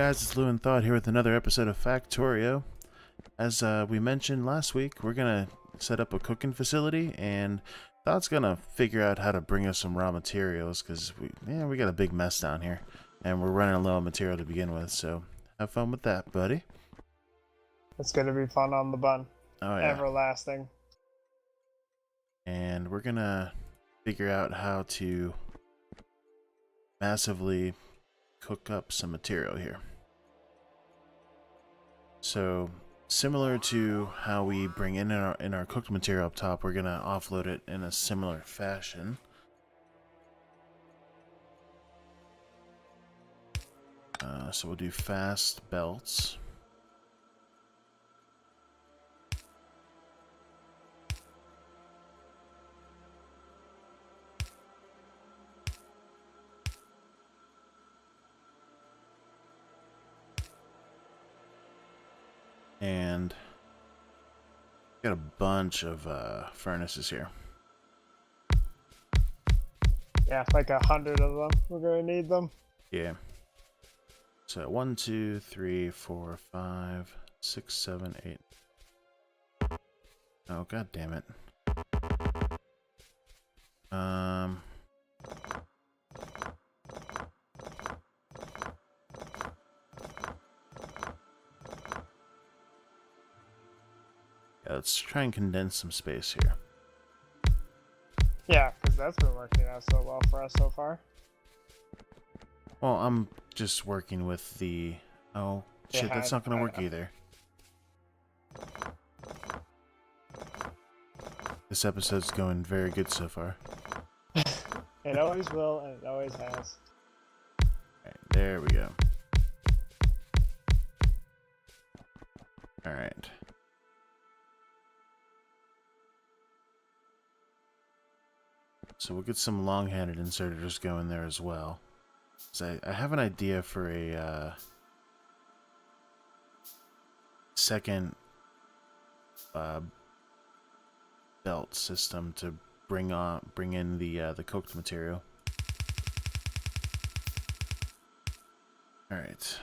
guys, it's Lou and Thodd here with another episode of Factorio. As we mentioned last week, we're gonna set up a cooking facility, and Thodd's gonna figure out how to bring us some raw materials because we got a big mess down here, and we're running low on material to begin with. So have fun with that, buddy. It's gonna be fun on the bun. Oh yeah. Everlasting. And we're gonna figure out how to massively cook up some material here. So similar to how we bring in our cooked material up top, we're gonna offload it in a similar fashion. So we'll do fast belts. And got a bunch of furnaces here. Yeah, like 100 of them. We're gonna need them. Yeah. So 1, 2, 3, 4, 5, 6, 7, 8. Oh, god damn it. Yeah, let's try and condense some space here. Yeah, because that's been working out so well for us so far. Well, I'm just working with the... Oh, shit, Yeah, that's not going to work either. This episode's going very good so far. It always will, and it always has. Alright, there we go. Alright. So we'll get some long-handed inserters going there as well. So I have an idea for a second belt system to bring in the cooked material. All right.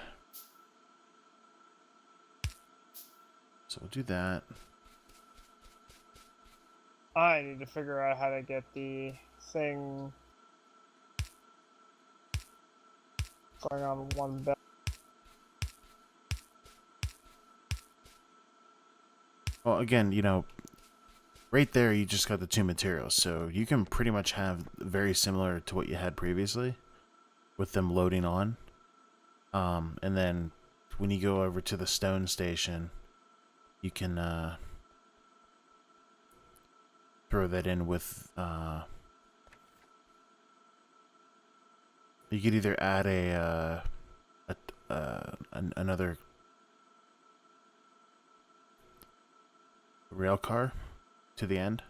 So we'll do that. I need to figure out how to get the thing going on one belt. Well, again, you know, right there you just got the two materials, so you can pretty much have very similar to what you had previously with them loading on. And then when you go over to the stone station, you can throw that in with you could either add another rail car to the end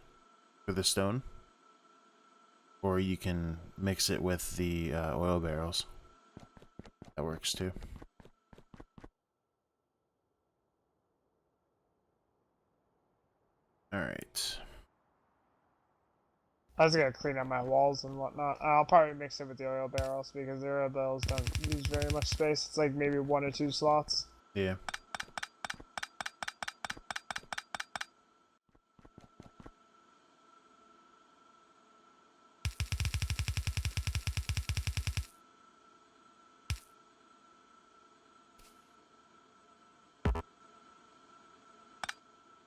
for the stone, or you can mix it with the oil barrels. That works too. All right. I was gonna clean up my walls and whatnot. I'll probably mix it with the oil barrels because the oil barrels don't use very much space. It's like maybe 1 or 2 slots. Yeah.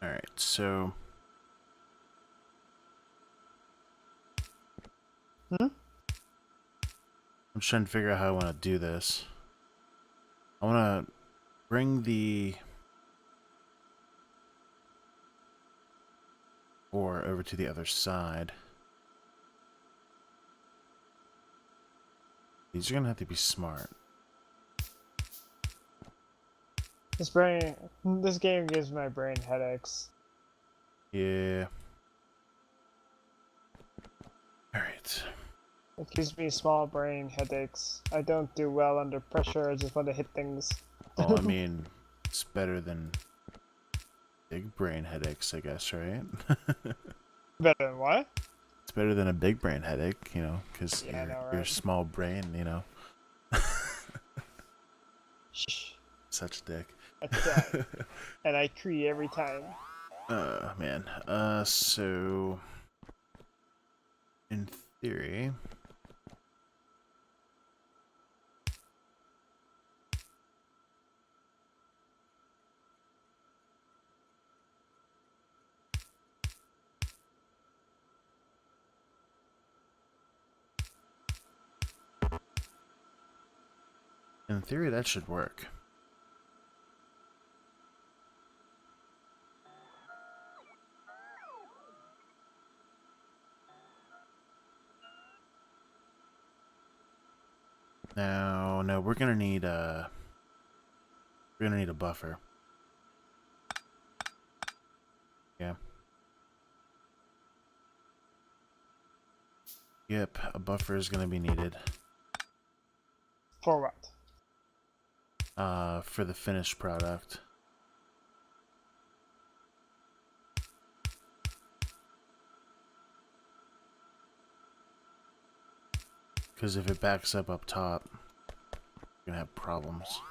All right, so I'm just trying to figure out how I want to do this. I want to bring the ore over to the other side. These are going to have to be smart. This game gives my brain headaches. Yeah. Alright. It gives me small brain headaches. I don't do well under pressure. I just want to hit things. Well, I mean, it's better than big brain headaches, I guess, right? Better than what? It's better than a big brain headache, you know, because Yeah, I know, your right? small brain, you know. Shh. Such a dick. I tried. And I cree every time. Man. So in theory, that should work. Now, no, we're gonna need a buffer. Yeah. Yep, a buffer is gonna be needed. For what? For the finished product. Because if it backs up top, you're gonna have problems.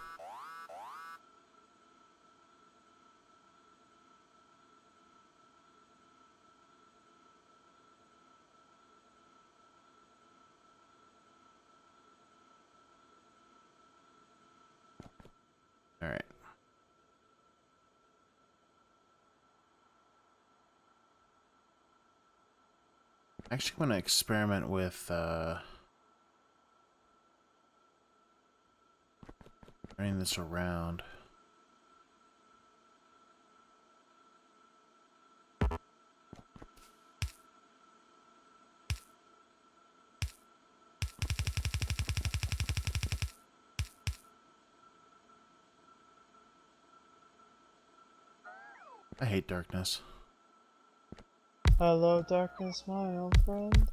Alright. I actually want to experiment with running this around. I hate darkness. Hello, darkness, my old friend.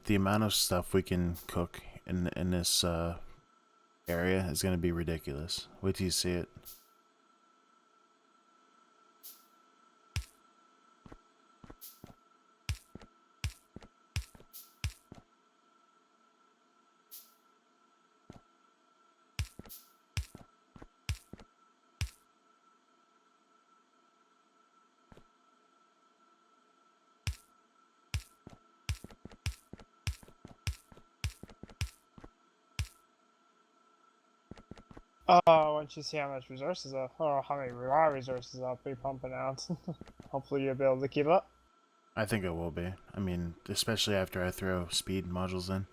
The amount of stuff we can cook in this area is gonna be ridiculous. Wait till you see it. Once you see how much resources or how many raw resources I'll be pumping out, hopefully you'll be able to keep up. I think it will be. I mean, especially after I throw speed modules in.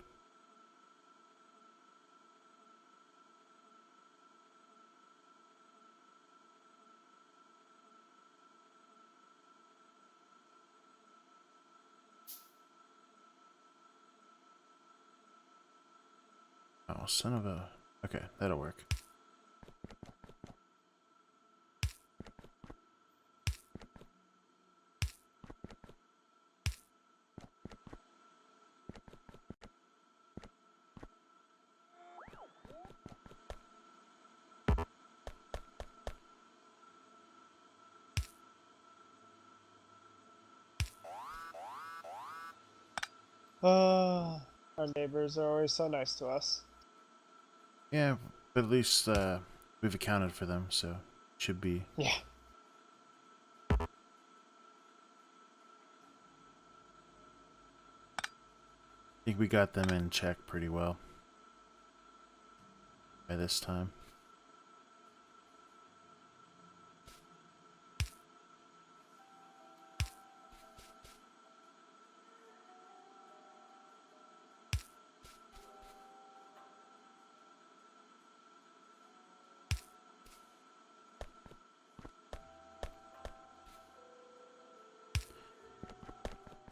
Oh, son of a... Okay, that'll work. Our neighbors are always so nice to us. Yeah, but at least we've accounted for them, so should be. Yeah. I think we got them in check pretty well by this time.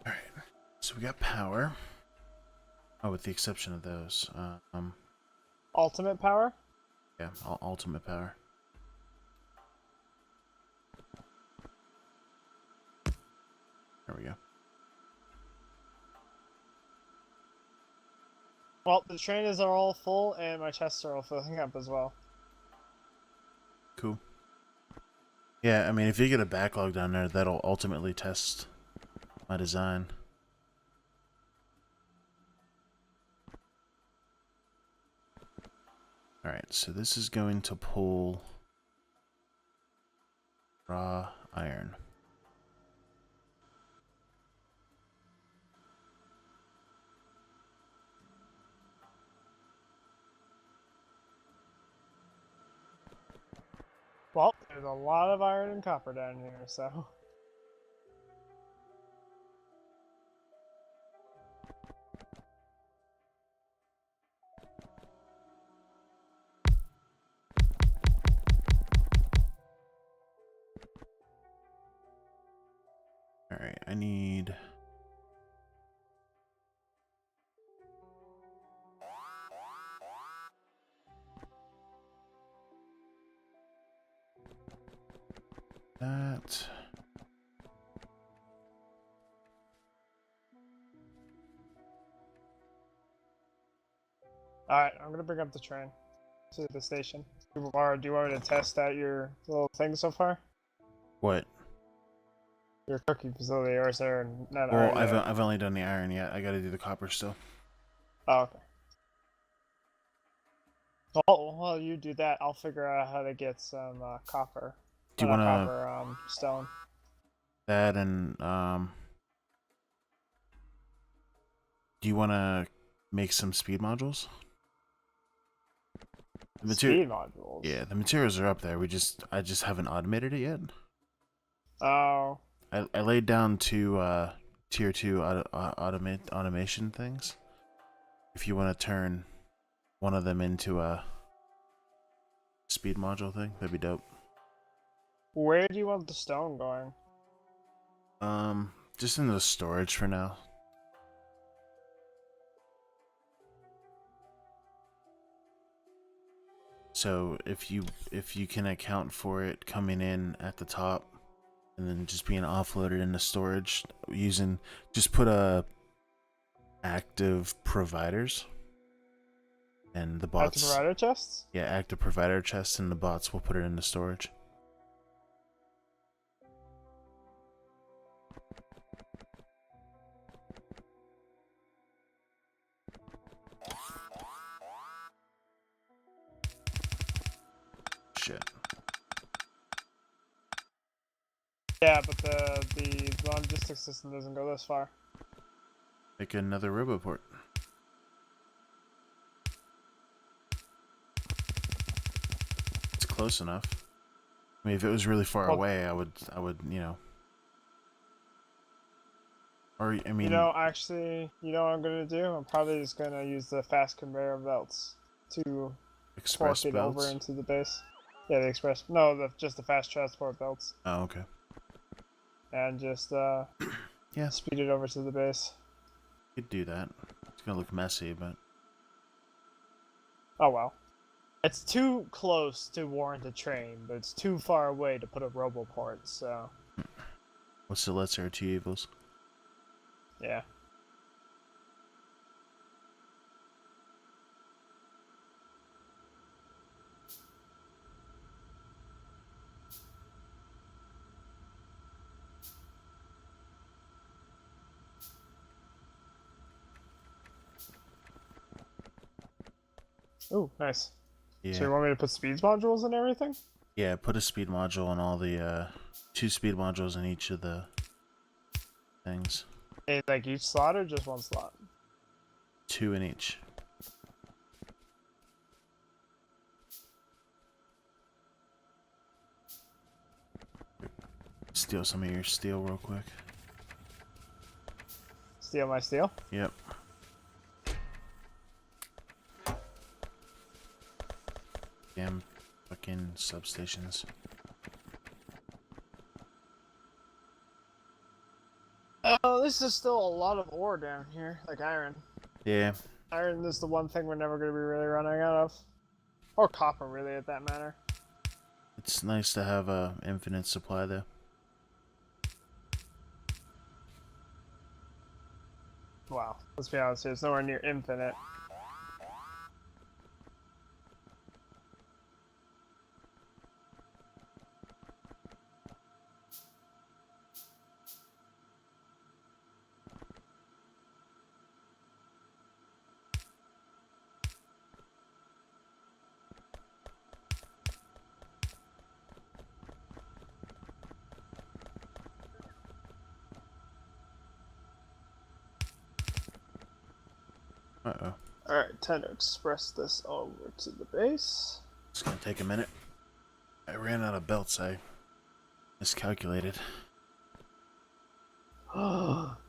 Alright, so we got power. Oh, with the exception of those. Ultimate power? Yeah, ultimate power. There we go. Well, the trainers are all full, and my chests are all filling up as well. Cool. Yeah, I mean, if you get a backlog down there, that'll ultimately test my design. Alright, so this is going to pull raw iron. Well, there's a lot of iron and copper down here, so... Alright, I need... that... Alright, I'm gonna bring up the train to the station. Or do you want me to test out your little thing so far? What? Your cooking facility, or is there not Well, iron yet? I've only done the iron yet. I gotta do the copper still. Oh, okay. Oh, well, you do that. I'll figure out how to get some copper. Do you wanna... Copper, stone. that and, do you wanna make some speed modules? Speed modules? Yeah, the materials are up there. I just haven't automated it yet. Oh. I laid down two tier 2 automation things. If you want to turn one of them into a speed module thing, that'd be dope. Where do you want the stone going? Just in the storage for now. So if you can account for it coming in at the top and then just being offloaded into storage using, just put a active providers and the bots. Active provider chests? Yeah, active provider chests and the bots will put it into storage. Shit. Yeah, but the logistics system doesn't go this far. Make another roboport. It's close enough. I mean, if it was really far away, I would, you know. Or, I mean... You know, actually, you know what I'm gonna do? I'm probably just gonna use the fast conveyor belts to express fork it belts? over into the base. Yeah, the express... No, just the fast transport belts. Oh, okay. And just, yeah, speed it over to the base. You could do that. It's gonna look messy, but... Oh, well. It's too close to warrant a train, but it's too far away to put a roboport, so... What's the lesser of two evils? Yeah. Ooh, nice. Yeah. So you want me to put speed modules and everything? Yeah, put a speed module on all the, 2 speed modules in each of the things. Like each slot or just one slot? 2 in each. Steal some of your steel real quick. Steal my steel? Yep. Damn fucking substations. Oh, this is still a lot of ore down here, like iron. Yeah. Iron is the one thing we're never going to be really running out of. Or copper, really, at that matter. It's nice to have a infinite supply, though. Wow, let's be honest here, it's nowhere near infinite. Uh-oh. Alright, time to express this over to the base. It's gonna take a minute. I ran out of belts. I miscalculated.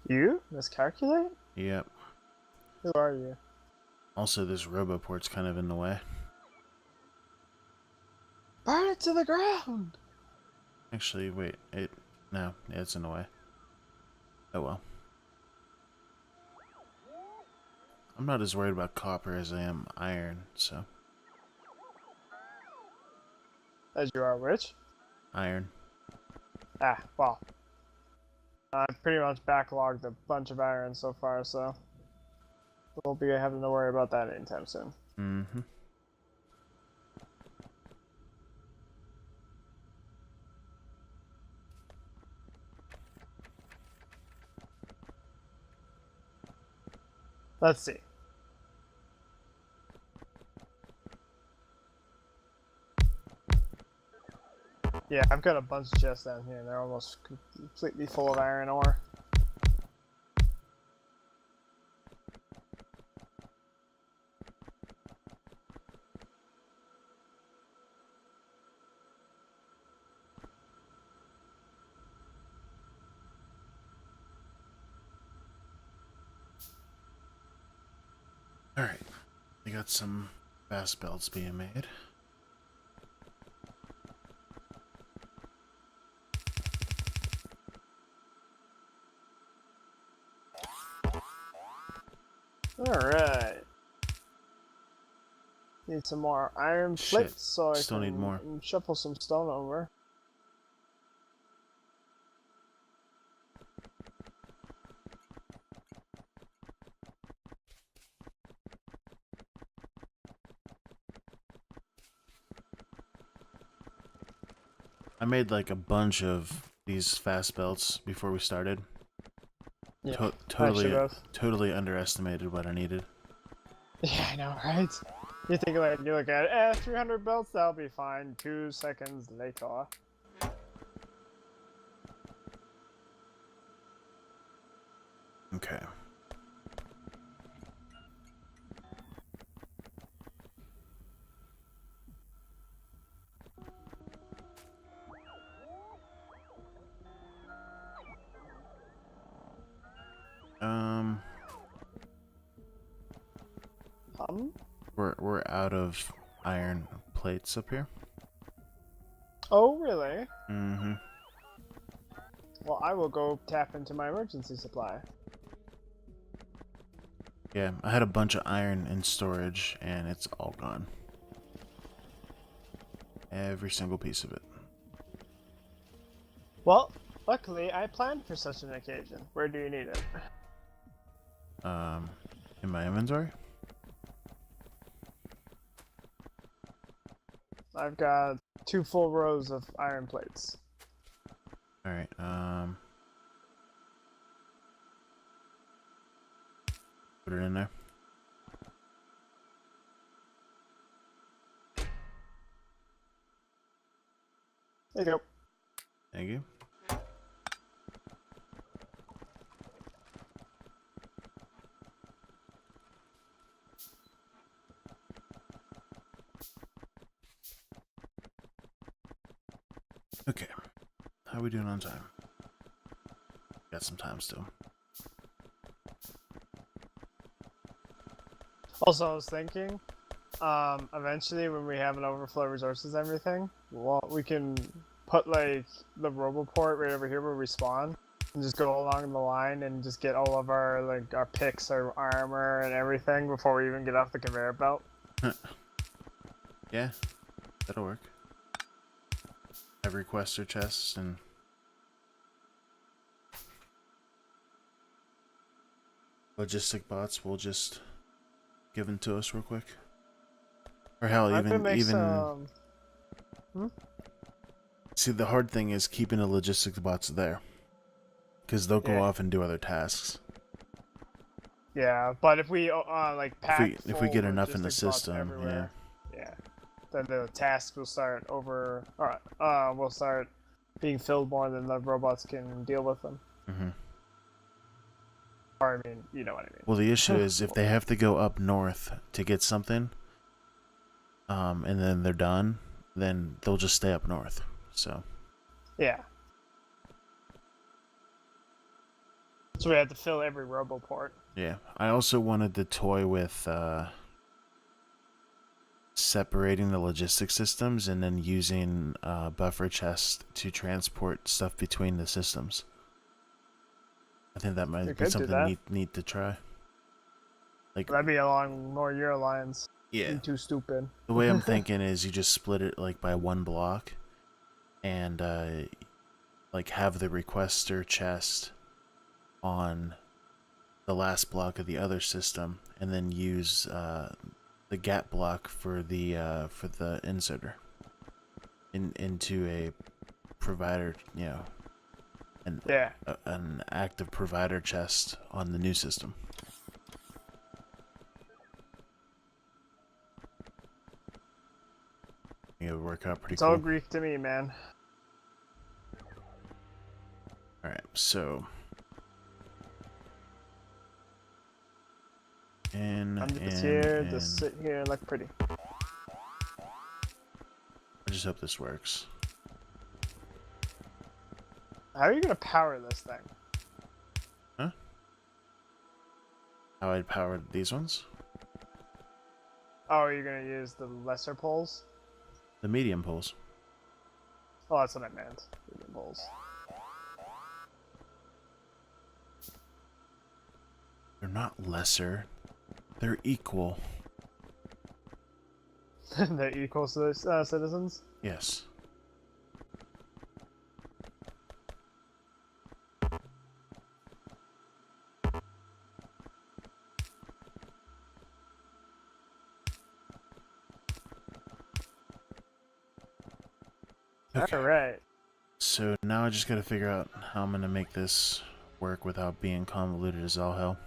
You? Miscalculate? Yep. Who are you? Also, this roboport's kind of in the way. Burn it to the ground! Actually, wait. No, yeah, it's in the way. Oh well. I'm not as worried about copper as I am iron, so. As you are which? Iron. Ah, well. I've pretty much backlogged a bunch of iron so far, so we'll be having to worry about that anytime soon. Mm-hmm. Let's see. Yeah, I've got a bunch of chests down here, and they're almost completely full of iron ore. Alright. We got some fast belts being made. Alright. Need some more iron Shit, plates so I still can need more. shuffle some stone over. I made like a bunch of these fast belts before we started. Yeah, Totally underestimated what I needed. Yeah, I know, right? You look at it, 300 belts, that'll be fine. 2 seconds later. Okay. We're out of iron plates up here. Oh, really? Mm-hmm. Well, I will go tap into my emergency supply. Yeah, I had a bunch of iron in storage, and it's all gone. Every single piece of it. Well, luckily, I planned for such an occasion. Where do you need it? In my inventory? I've got 2 full rows of iron plates. Alright, put it in there. There you go. Thank you. Okay. How are we doing on time? Got some time still. Also, I was thinking, eventually when we have an overflow of resources and everything, well, we can put like the roboport right over here where we spawn, and just go along the line and just get all of our our picks, our armor, and everything before we even get off the conveyor belt. Yeah, that'll work. Have requester chests and logistic bots will just give them to us real quick. Or hell, even See, the hard thing is keeping the logistics bots there, because they'll go off and do other tasks. Yeah, but if we pack if we get full enough in the logistic bots system, everywhere, yeah, then the tasks will start will start being filled more than the robots can deal with them. Mm-hmm. Or I mean, you know what I mean. Well, the issue is if they have to go up north to get something, and then they're done, then they'll just stay up north. So. Yeah. So we had to fill every roboport. Yeah. I also wanted to toy with separating the logistic systems and then using buffer chests to transport stuff between the systems. I think that might be something neat to try. Like that'd be along more your lines. Yeah. You're too stupid. The way I'm thinking is you just split it like by one block, and like have the requester chest on the last block of the other system, and then use the gap block for the inserter into a provider, you know, an active provider chest on the new system. It would work out pretty cool. It's all Greek to me, man. Alright, so I'm just here, just sit here and look pretty. I just hope this works. How are you gonna power this thing? Huh? How I'd power these ones? Oh, you're gonna use the lesser poles? The medium poles. Oh, that's what I meant. Medium poles. They're not lesser. They're equal. They're equal to the citizens? Yes. Okay. Alright. So now I just gotta figure out how I'm gonna make this work without being convoluted as all hell.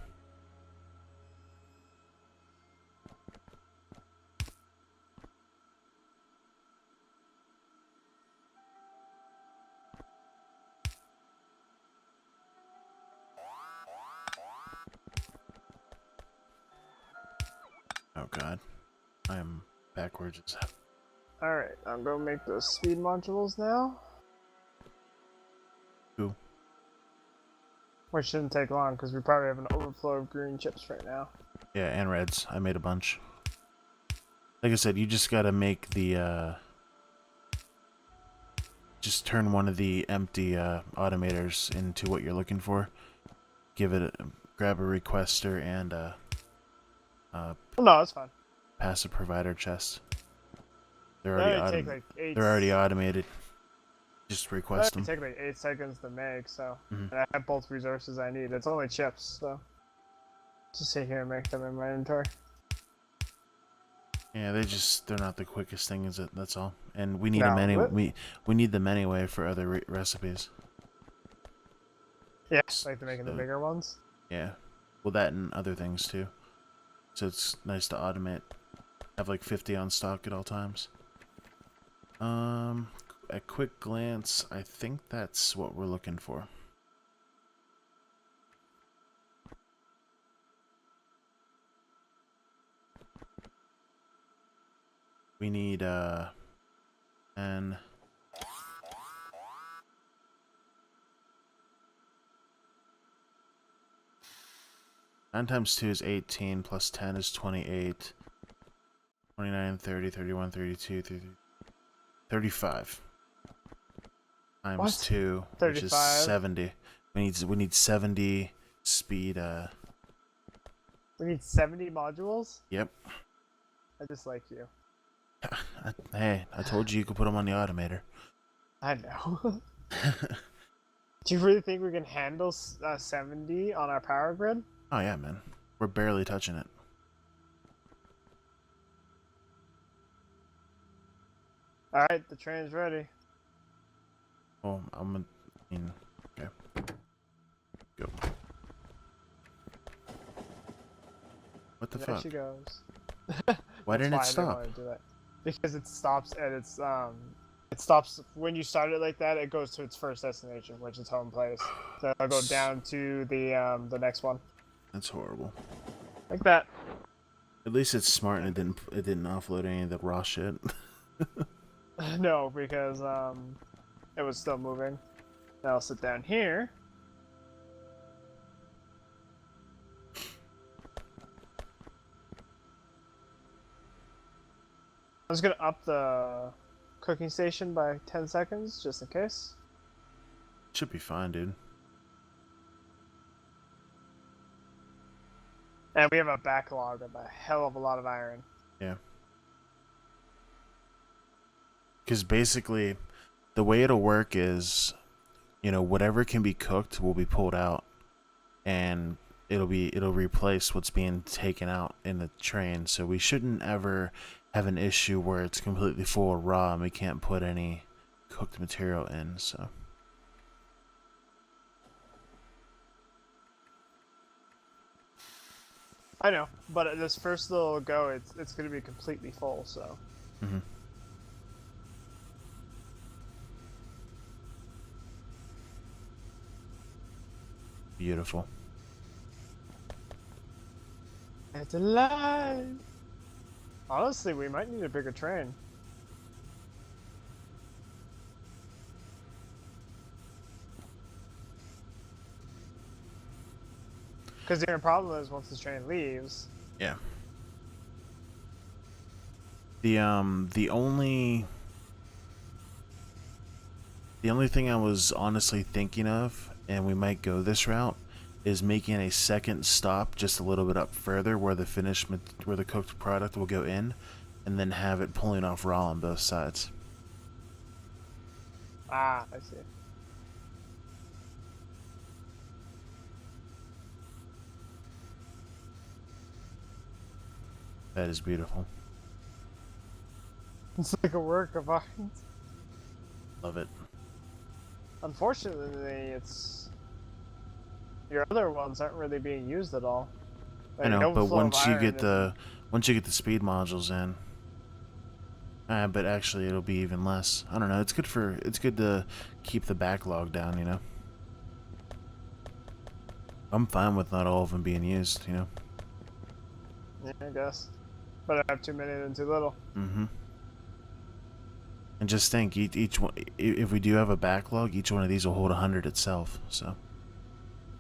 Oh god. I am backwards as hell. Alright, I'm gonna make those speed modules now. Cool. Which shouldn't take long, because we probably have an overflow of green chips right now. Yeah, and reds. I made a bunch. Like I said, you just gotta make the, just turn one of the empty, automators into what you're looking for. Give it grab a requester and, Oh, no, that's fine. Pass a provider chest. They're already already automated. Just request them. It take like 8 seconds to make, so and I have both resources I need. It's only chips, so just sit here and make them in my inventory. Yeah, they're not the quickest thing, is it? That's all. And we need them anyway. We need them anyway for other recipes. Yeah, like to making the bigger ones. Yeah, well, that and other things too. So it's nice to automate. Have like 50 on stock at all times. At quick glance, I think that's what we're looking for. We need, and 9 times 2 is 18, plus 10 is 28, 29, 30, 31, 32, 33, 35. Times what? 2, 35. which is 70. We need 70 speed, We need 70 modules? Yep. I dislike you. Hey, I told you could put them on the automator. I know. Do you really think we can handle 70 on our power grid? Oh yeah, man. We're barely touching it. Alright, the train's ready. Oh, okay. Go. What the fuck? There she goes. Why didn't it stop? I didn't want to do that. Because it stops at its it stops when you start it like that. It goes to its first destination, which is home place. So I'll go down to the next one. That's horrible. Like that. At least it's smart and it didn't offload any of the raw shit. No, because it was still moving. Now I'll sit down here. I was gonna up the cooking station by 10 seconds, just in case. Should be fine, dude. And we have a backlog of a hell of a lot of iron. Yeah. Because basically, the way it'll work is, whatever can be cooked will be pulled out, and it'll replace what's being taken out in the train. So we shouldn't ever have an issue where it's completely full of raw and we can't put any cooked material in. So. I know, but at this first little go, it's gonna be completely full. So. Mm-hmm. Beautiful. It's alive. Honestly, we might need a bigger train. Because the only problem is once the train leaves. Yeah. The only thing I was honestly thinking of, and we might go this route, is making a second stop just a little bit up further where the cooked product will go in, and then have it pulling off raw on both sides. Ah, I see. That is beautiful. It's like a work of art. Love it. Unfortunately, it's your other ones aren't really being used at all. I know, but once you get the speed modules in, but actually it'll be even less. I don't know. It's good to keep the backlog down. I'm fine with not all of them being used. Yeah, I guess. But I have too many than too little. Mm-hmm. And just think, each one. If we do have a backlog, each one of these will hold 100 itself. So.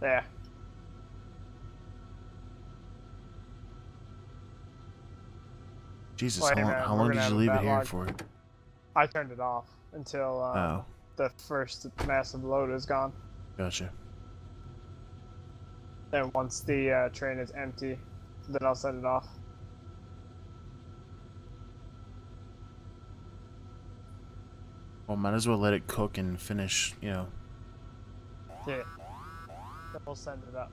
Yeah. Jesus, Well, hey, how long did you leave it here for? I turned it off until the first massive load is gone. Gotcha. Then once the train is empty, then I'll set it off. Well, might as well let it cook and finish, Yeah. Then we'll send it up.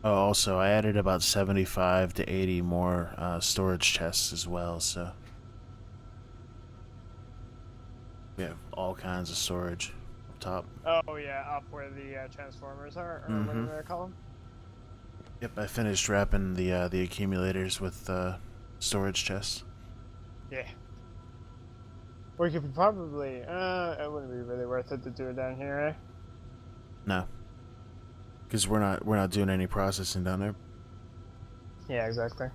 Oh, also, I added about 75 to 80 more storage chests as well, so we have all kinds of storage up top. Oh yeah, up where the transformers are, or whatever they call them. Yep, I finished wrapping the accumulators with storage chests. Yeah. We could probably, it wouldn't be really worth it to do it down here, eh? No, because we're not doing any processing down there. Yeah, exactly.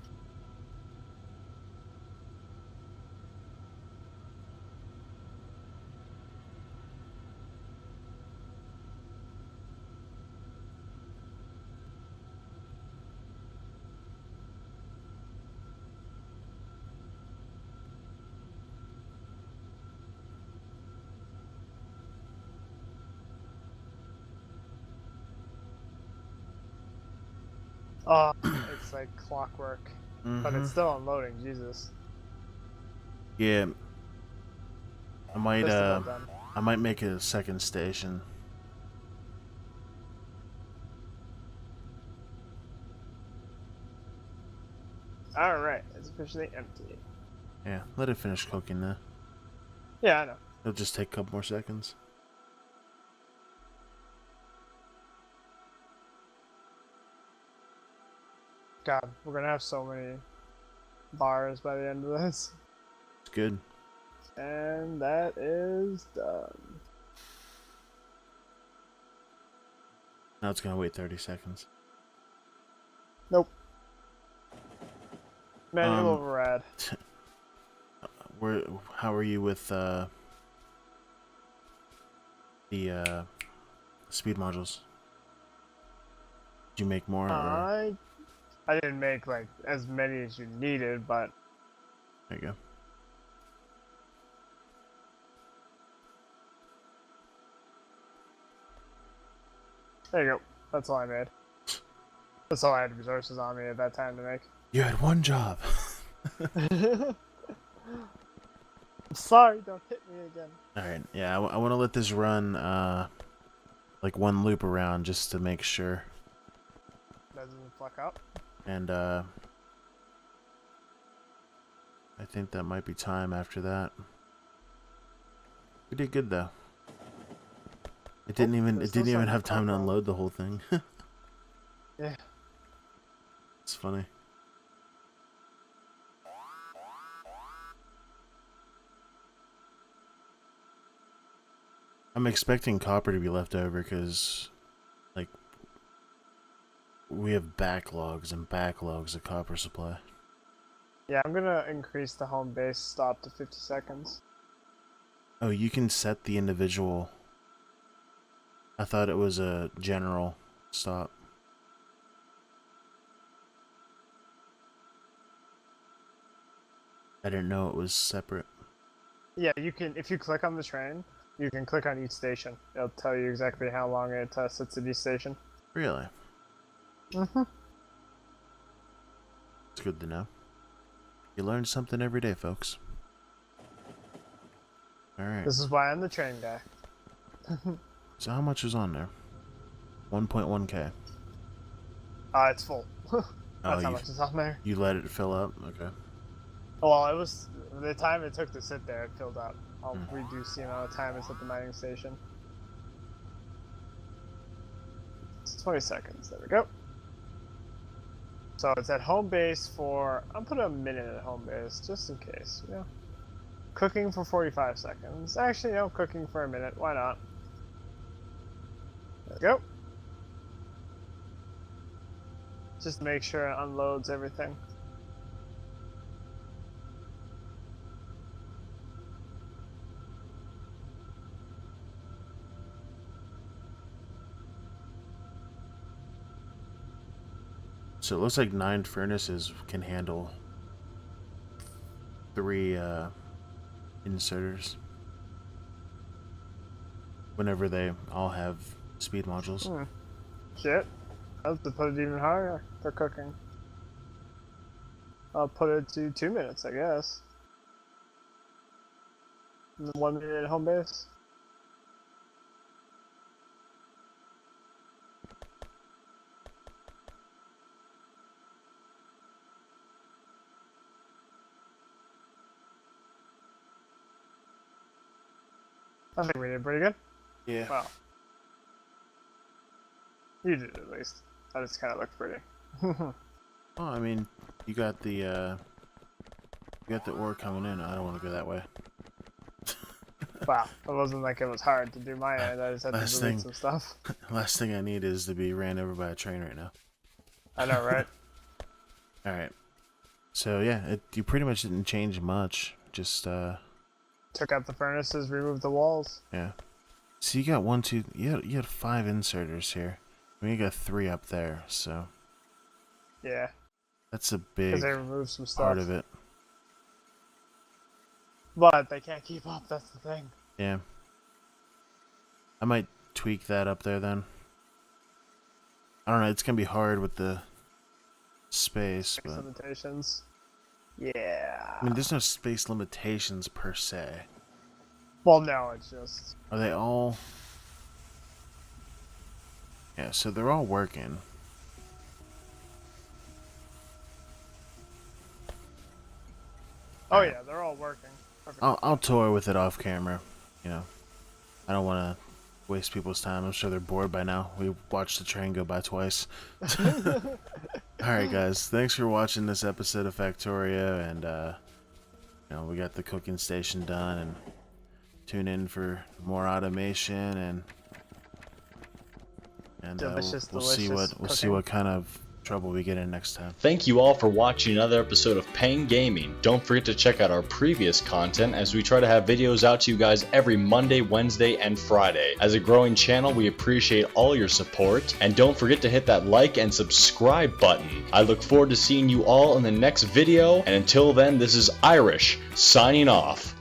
Oh, it's like clockwork. But it's still unloading, Jesus. Yeah, I might Just about done. I might make it a second station. Alright, it's officially empty. Yeah, let it finish cooking now. Yeah, I know. It'll just take a couple more seconds. God, we're gonna have so many bars by the end of this. It's good. And that is done. Now it's gonna wait 30 seconds. Nope. Manual override. How are you with the speed modules? Did you make more? I didn't make like as many as you needed, but There you go. there you go. That's all I made. That's all I had resources on me at that time to make. You had one job. I'm sorry, don't hit me again. Alright, yeah, I want to let this run, like one loop around just to make sure. Doesn't fuck up. And, I think that might be time after that. We did good, though. It didn't even have time to unload the whole thing. Yeah. It's funny. I'm expecting copper to be left over because, like, we have backlogs and backlogs of copper supply. Yeah, I'm gonna increase the home base stop to 50 seconds. Oh, you can set the individual. I thought it was a general stop. I didn't know it was separate. Yeah, you can, if you click on the train, you can click on each station. It'll tell you exactly how long it sits at each station. Really? Mm-hmm. It's good to know. You learn something every day, folks. Alright. This is why I'm the train guy. So how much is on there? 1.1k. It's full. That's how much is on there. You let it fill up? Okay. Well, it was, the time it took to sit there, it filled up. I'll reduce the amount of time it's at the mining station. It's 20 seconds. There we go. So it's at home base for, I'm putting a minute at home base, just in case, you know. Cooking for 45 seconds. Actually, no, cooking for a minute. Why not? There we go. Just to make sure it unloads everything. So it looks like 9 furnaces can handle 3 inserters. Whenever they all have speed modules. Shit. I'll have to put it even higher for cooking. I'll put it to 2 minutes, I guess. And then 1 minute at home base. I think we did pretty good. Yeah. Well, you did at least. That just kind of looked pretty. Well, I mean, you got the ore coming in. I don't want to go that way. Wow, it wasn't like it was hard to do my end. I just had to delete some stuff. Last thing I need is to be ran over by a train right now. I know, right? All right. So yeah, you pretty much didn't change much. Just took out the furnaces, removed the walls. Yeah. So you got 1, 2. You had 5 inserters here. I mean, you got 3 up there. So yeah, that's a big because they removed some stuff. part of it. But they can't keep up. That's the thing. Yeah. I might tweak that up there then. I don't know. It's gonna be hard with the space, but limitations. Yeah. I mean, there's no space limitations per se. Well, no, it's just. Are they all? Yeah, so they're all working. Oh yeah, they're all working. I'll toy with it off camera. You know, I don't want to waste people's time. I'm sure they're bored by now. We watched the train go by twice. Alright guys, thanks for watching this episode of Factorio, and we got the cooking station done, and tune in for more automation, and we'll see what kind of trouble we get in next time. Thank you all for watching another episode of Payne Gaming. Don't forget to check out our previous content, as we try to have videos out to you guys every Monday, Wednesday, and Friday. As a growing channel, we appreciate all your support, and don't forget to hit that like and subscribe button. I look forward to seeing you all in the next video, and until then, this is Irish signing off.